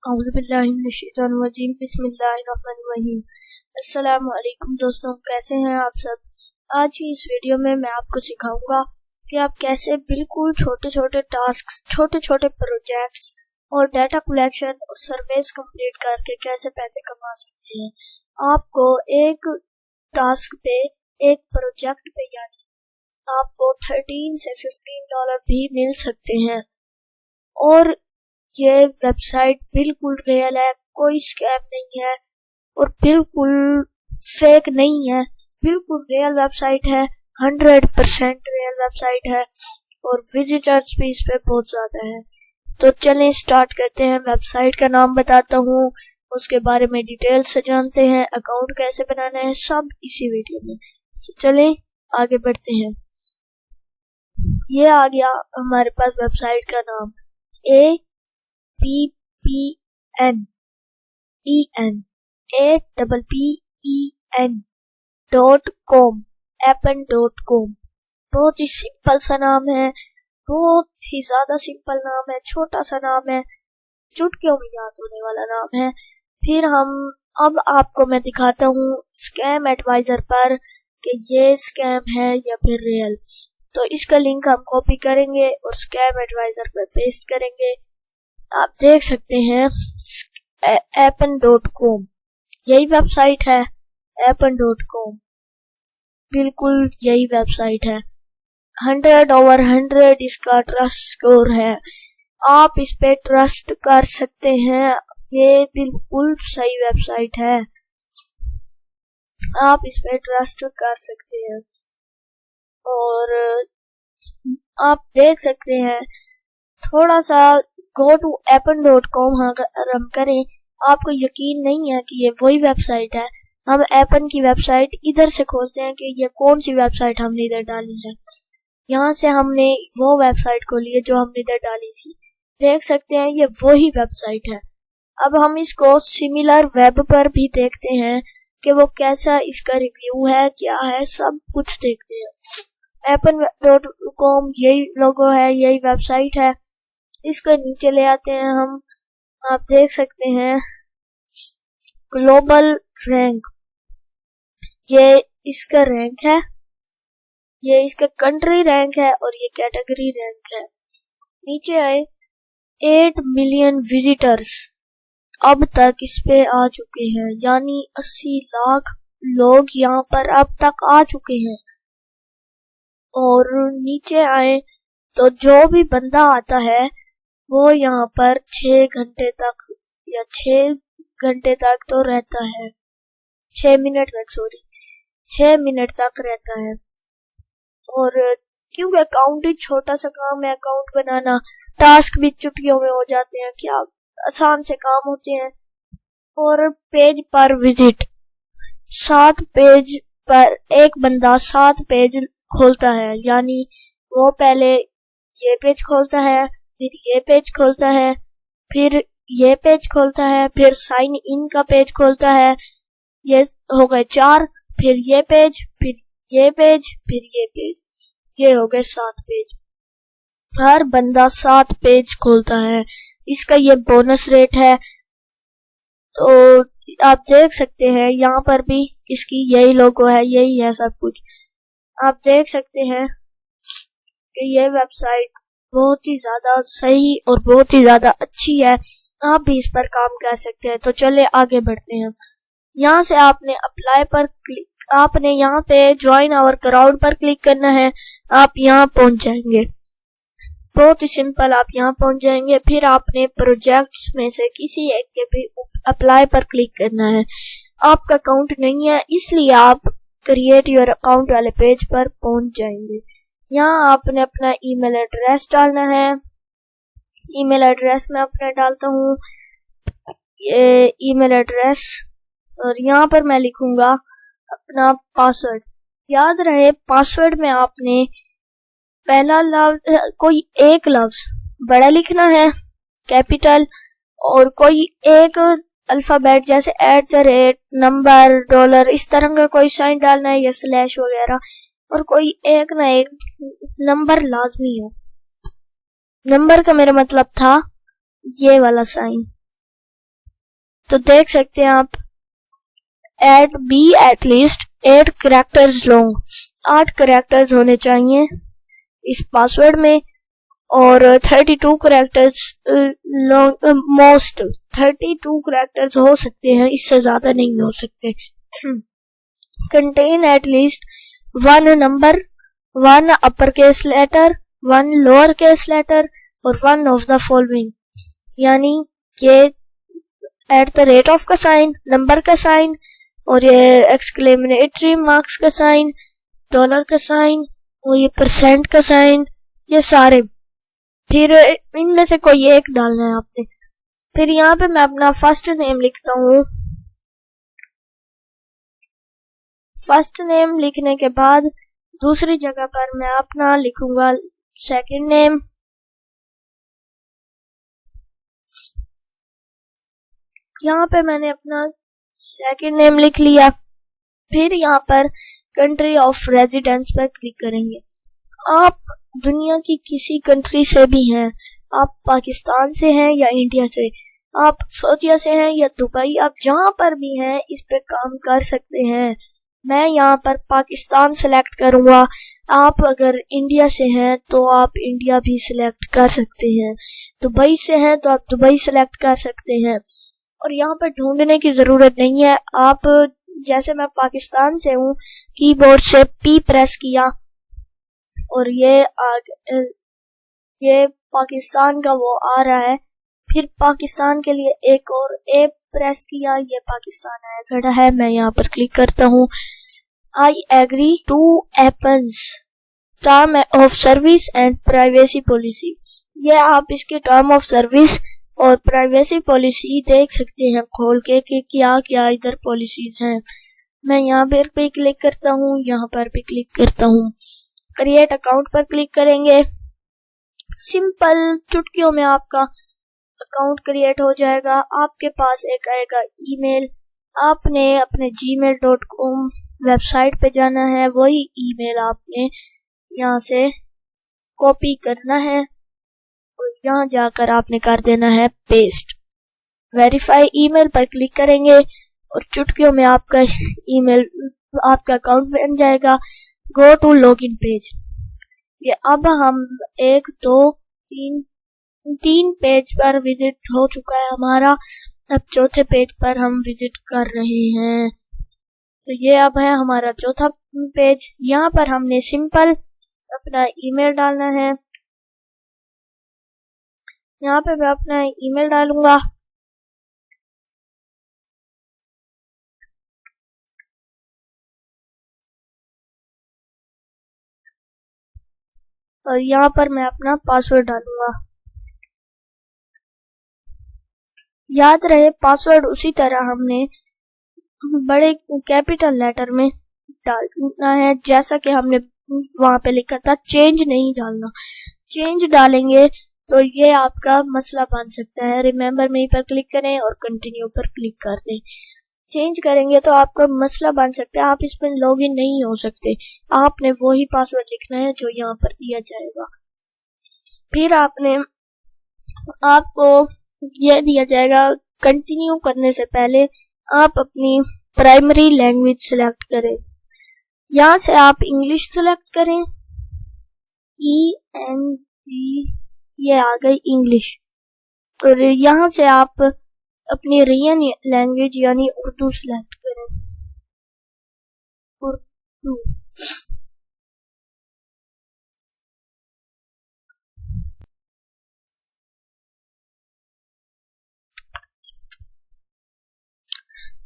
औज़ुबिल्लाहिमिनश्शैतानिर्रजीम बिस्मिल्लाहिर्रहमानिर्रहीम। अस्सलाम वालेकुम दोस्तों, कैसे हैं आप सब। आज की इस वीडियो में मैं आपको सिखाऊंगा कि आप कैसे बिल्कुल छोटे छोटे टास्क, छोटे छोटे प्रोजेक्ट्स और डाटा कलेक्शन और सर्वेस कंप्लीट करके कैसे पैसे कमा सकते हैं। आपको एक टास्क पे, एक प्रोजेक्ट पे यानी आपको 13 से $15 भी मिल सकते हैं। और ये वेबसाइट बिल्कुल रियल है, कोई स्कैम नहीं है और बिल्कुल फेक नहीं है, बिल्कुल रियल वेबसाइट है, 100% रियल वेबसाइट है और विजिटर्स भी इस पे बहुत ज्यादा है। तो चलें स्टार्ट करते हैं। वेबसाइट का नाम बताता हूँ, उसके बारे में डिटेल से जानते हैं, अकाउंट कैसे बनाना है, सब इसी वीडियो में। तो चलें आगे बढ़ते हैं। ये आ गया हमारे पास वेबसाइट का नाम APPNEN appen.com। बहुत ही सिंपल सा नाम है, बहुत ही ज्यादा सिंपल नाम है, छोटा सा नाम है, चुटकियों में याद होने वाला नाम है। फिर अब आपको मैं दिखाता हूँ स्कैम एडवाइजर पर कि ये स्कैम है या फिर रियल। तो इसका लिंक हम कॉपी करेंगे और स्कैम एडवाइजर पर पेस्ट करेंगे। आप देख सकते हैं appen.com, यही वेबसाइट है appen.com, बिल्कुल यही वेबसाइट है। 100/100 इसका ट्रस्ट स्कोर है, आप इस पे ट्रस्ट कर सकते हैं, ये बिल्कुल सही वेबसाइट है, आप इस पे ट्रस्ट कर सकते हैं। और आप देख सकते हैं थोड़ा सा गो टू appen.com अगर हम करें, आपको यकीन नहीं है कि ये वही वेबसाइट है। हम एपन की वेबसाइट इधर से खोलते हैं कि ये कौन सी वेबसाइट हमने इधर डाली है। यहाँ से हमने वो वेबसाइट खोली है जो हमने इधर डाली थी, देख सकते हैं ये वही वेबसाइट है। अब हम इसको सिमिलर वेब पर भी देखते हैं कि वो कैसा इसका रिव्यू है, क्या है, सब कुछ देखते हैं। appen.com यही लोगो है, यही वेबसाइट है। इसके नीचे ले आते हैं हम, आप देख सकते हैं ग्लोबल रैंक, ये इसका रैंक है, ये इसका कंट्री रैंक है और ये कैटेगरी रैंक है। नीचे आए 8 मिलियन विजिटर्स अब तक इस पे आ चुके हैं, यानी 80 लाख लोग यहाँ पर अब तक आ चुके हैं। और नीचे आए तो जो भी बंदा आता है वो यहाँ पर 6 घंटे तक या 6 घंटे तक तो रहता है, 6 मिनट तक, सॉरी 6 मिनट तक रहता है। और क्योंकि अकाउंट ही छोटा सा काम है, अकाउंट बनाना, टास्क भी चुटकियों में हो जाते हैं, क्या आसान से काम होते हैं। और पेज पर विजिट, 7 पेज पर एक बंदा 7 पेज खोलता है, यानी वो पहले ये पेज खोलता है, फिर ये पेज खोलता है, फिर ये पेज खोलता है, फिर साइन इन का पेज खोलता है, ये हो गए 4, फिर ये पेज, फिर ये पेज, फिर ये पेज, ये हो गए 7 पेज। हर बंदा 7 पेज खोलता है, इसका ये बोनस रेट है। तो आप देख सकते हैं यहाँ पर भी इसकी यही लोगो है, यही है सब कुछ। आप देख सकते हैं कि ये वेबसाइट बहुत ही ज्यादा सही और बहुत ही ज्यादा अच्छी है, आप भी इस पर काम कर सकते हैं। तो चले आगे बढ़ते हैं। यहाँ से आपने अप्लाई पर क्लिक, आपने यहाँ पे ज्वाइन आवर क्राउड पर क्लिक करना है, आप यहाँ पहुंच जाएंगे, बहुत ही सिंपल, आप यहाँ पहुंच जाएंगे। फिर आपने प्रोजेक्ट्स में से किसी एक के भी अप्लाई पर क्लिक करना है। आपका अकाउंट नहीं है इसलिए आप क्रिएट योर अकाउंट वाले पेज पर पहुंच जाएंगे। यहाँ आपने अपना ईमेल एड्रेस डालना है, ईमेल एड्रेस मैं अपना डालता हूँ, ये ईमेल एड्रेस, और यहाँ पर मैं लिखूंगा अपना पासवर्ड। याद रहे पासवर्ड में आपने पहला लफ्ज, कोई एक लफ्ज बड़ा लिखना है कैपिटल, और कोई एक अल्फाबेट जैसे @ नंबर $, इस तरह का कोई साइन डालना है या स्लैश वगैरह, और कोई एक ना एक नंबर लाजमी है। नंबर का मेरा मतलब था ये वाला साइन, तो देख सकते हैं आप, eight be at least 8 characters long, 8 characters होने चाहिए इस पासवर्ड में, और 32 कैरेक्टर्स लॉन्ग, मोस्ट 32 कैरेक्टर्स हो सकते हैं, इससे ज्यादा नहीं हो सकते। Contain at least 1 number, 1 upper case letter, 1 lower case letter और 1 ऑफ द फॉलोइंग, यानी ये @ ऑफ का साइन, नंबर का साइन, और ये एक्सक्लेमेटरी मार्क्स का साइन, डॉलर का साइन और ये % का साइन, ये सारे। फिर इनमें से कोई एक डालना है आपने। फिर यहाँ पे मैं अपना फर्स्ट नेम लिखता हूँ। फर्स्ट नेम लिखने के बाद दूसरी जगह पर मैं अपना लिखूंगा सेकंड नेम। यहाँ पे मैंने अपना सेकंड नेम लिख लिया। फिर यहाँ पर कंट्री ऑफ रेजिडेंस पर क्लिक करेंगे। आप दुनिया की किसी कंट्री से भी हैं, आप पाकिस्तान से हैं या इंडिया से, आप सऊदीया से हैं या दुबई, आप जहाँ पर भी हैं इस पे काम कर सकते हैं। मैं यहाँ पर पाकिस्तान सेलेक्ट करूंगा। आप अगर इंडिया से हैं तो आप इंडिया भी सिलेक्ट कर सकते हैं, दुबई से हैं तो आप दुबई सिलेक्ट कर सकते हैं। और यहाँ पर ढूंढने की जरूरत नहीं है। आप जैसे मैं पाकिस्तान से हूँ, कीबोर्ड से P प्रेस किया और ये पाकिस्तान का वो आ रहा है। फिर पाकिस्तान के लिए एक और A प्रेस किया, ये पाकिस्तान आया खड़ा है। मैं यहाँ पर क्लिक करता हूँ। आई एग्री टू एपन्स term of service and privacy policy. ये आप इसके टर्म ऑफ सर्विस और प्राइवेसी पॉलिसी देख सकते हैं खोल के कि क्या क्या इधर पॉलिसीज हैं। मैं यहाँ पर भी क्लिक करता हूँ, यहाँ पर भी क्लिक करता हूँ। क्रिएट अकाउंट पर क्लिक करेंगे। सिंपल चुटकियों में आपका अकाउंट क्रिएट हो जाएगा। आपके पास एक आएगा ईमेल। आपने अपने gmail.com वेबसाइट पे जाना है, वही ईमेल आपने यहाँ से कॉपी करना है और यहाँ जाकर आपने कर देना है पेस्ट। वेरीफाई ईमेल पर क्लिक करेंगे और चुटकियों में आपका ईमेल, आपका अकाउंट बन जाएगा। Go to login page. ये अब हम 1 2 3 पेज पर विजिट हो चुका है हमारा। अब चौथे पेज पर हम विजिट कर रहे हैं। तो ये अब है हमारा चौथा पेज। यहाँ पर हमने सिंपल अपना ईमेल डालना है। यहाँ पे मैं अपना ईमेल डालूंगा। और यहाँ पर मैं अपना पासवर्ड डालूंगा। याद रहे पासवर्ड उसी तरह हमने बड़े कैपिटल लेटर में डालना है जैसा कि हमने वहां पे लिखा था। चेंज नहीं डालना। चेंज डालेंगे तो ये आपका मसला बन सकता है। रिमेम्बर मी पर क्लिक करें और कंटिन्यू पर क्लिक कर दें। चेंज करेंगे तो आपका मसला बन सकता है, आप इसमें लॉगिन नहीं हो सकते। आपने वही पासवर्ड लिखना है जो यहाँ पर दिया जाएगा। फिर आपको यह दिया जाएगा। कंटिन्यू करने से पहले आप अपनी प्राइमरी लैंग्वेज सिलेक्ट करें। यहाँ से आप इंग्लिश सिलेक्ट करें। ENG, ये आ गई इंग्लिश। और यहाँ से आप अपनी रियल लैंग्वेज यानी उर्दू सिलेक्ट करें। उर्दू।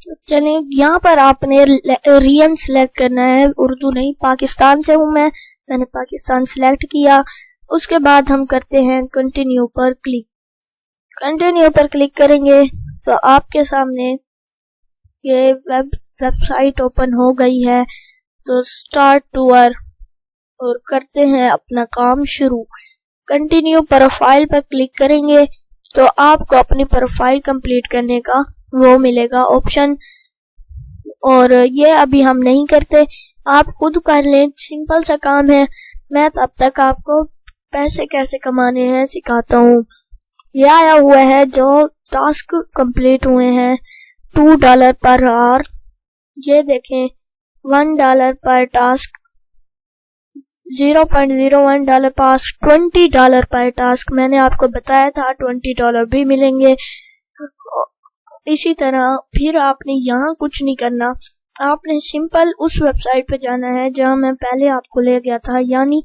तो चलिए, यहाँ पर आपने रियन सिलेक्ट करना है, उर्दू नहीं। पाकिस्तान से हूँ मैंने पाकिस्तान सिलेक्ट किया। उसके बाद हम करते हैं कंटिन्यू पर क्लिक। कंटिन्यू पर क्लिक करेंगे तो आपके सामने ये वेबसाइट ओपन हो गई है। तो स्टार्ट टूर और करते हैं अपना काम शुरू। कंटिन्यू प्रोफाइल पर क्लिक करेंगे तो आपको अपनी प्रोफाइल कंप्लीट करने का वो मिलेगा ऑप्शन। और ये अभी हम नहीं करते, आप खुद कर लें, सिंपल सा काम है। मैं तब तक आपको पैसे कैसे कमाने हैं सिखाता हूँ। ये आया हुआ है जो टास्क कंप्लीट हुए हैं $2 पर आवर। ये देखें $1 पर टास्क, $0.01 पास, $20 पर टास्क। मैंने आपको बताया था $20 भी मिलेंगे। इसी तरह फिर आपने यहाँ कुछ नहीं करना, आपने सिंपल उस वेबसाइट पे जाना है जहाँ मैं पहले आपको ले गया था, यानी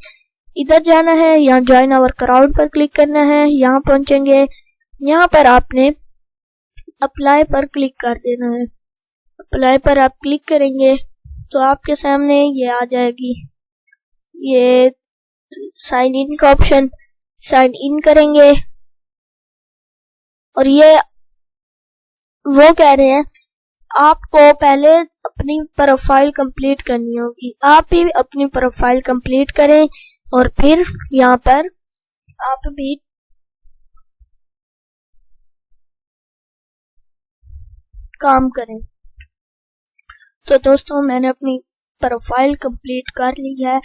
इधर जाना है, यहाँ ज्वाइन आवर क्राउड पर क्लिक करना है। यहाँ पहुंचेंगे, यहाँ पर आपने अप्लाई पर क्लिक कर देना है। अप्लाई पर आप क्लिक करेंगे तो आपके सामने ये आ जाएगी, ये साइन इन का ऑप्शन। साइन इन करेंगे और ये वो कह रहे हैं आपको पहले अपनी प्रोफाइल कंप्लीट करनी होगी। आप भी अपनी प्रोफाइल कंप्लीट करें और फिर यहाँ पर आप भी काम करें। तो दोस्तों मैंने अपनी प्रोफाइल कंप्लीट कर ली है।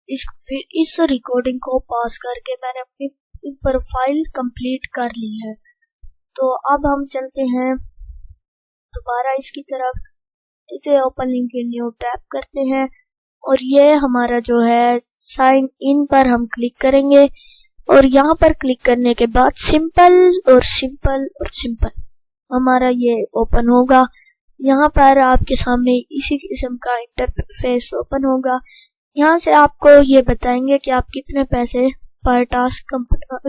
फिर इस रिकॉर्डिंग को पॉज करके मैंने अपनी प्रोफाइल कंप्लीट कर ली है। तो अब हम चलते हैं दोबारा इसकी तरफ, इसे open link in new tap करते हैं और ये हमारा जो है साइन इन पर हम क्लिक करेंगे और यहाँ पर क्लिक करने के बाद सिंपल और सिंपल और सिंपल हमारा ये ओपन होगा। यहाँ पर आपके सामने इसी किस्म का इंटरफेस ओपन होगा। यहाँ से आपको ये बताएंगे कि आप कितने पैसे पर टास्क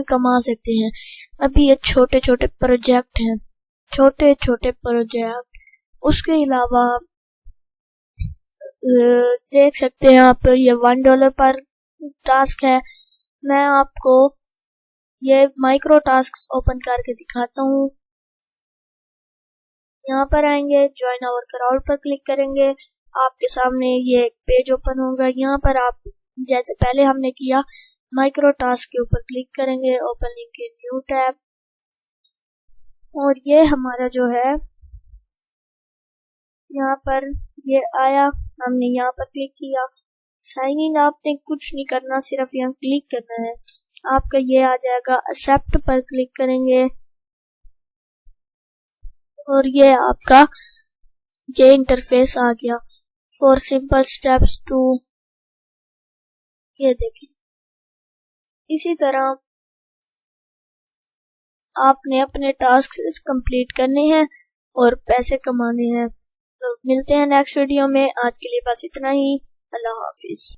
कमा सकते हैं। अभी ये छोटे छोटे प्रोजेक्ट हैं, छोटे छोटे प्रोजेक्ट। उसके अलावा देख सकते हैं आप, ये $1 पर टास्क है। मैं आपको ये माइक्रो टास्क ओपन करके दिखाता हूँ। यहाँ पर आएंगे, ज्वाइन आवर क्राउड पर क्लिक करेंगे, आपके सामने ये पेज ओपन होगा। यहाँ पर आप जैसे पहले हमने किया माइक्रो टास्क के ऊपर क्लिक करेंगे, open link in new tab, और ये हमारा जो है यहाँ पर ये आया, हमने यहाँ पर क्लिक किया। साइन इन आपने कुछ नहीं करना, सिर्फ यहाँ क्लिक करना है, आपका ये आ जाएगा। एक्सेप्ट पर क्लिक करेंगे और ये आपका ये इंटरफेस आ गया। फॉर सिंपल स्टेप्स टू, ये देखिए। इसी तरह आपने अपने टास्क कंप्लीट करने हैं और पैसे कमाने हैं। तो मिलते हैं नेक्स्ट वीडियो में। आज के लिए बस इतना ही। अल्लाह हाफिज।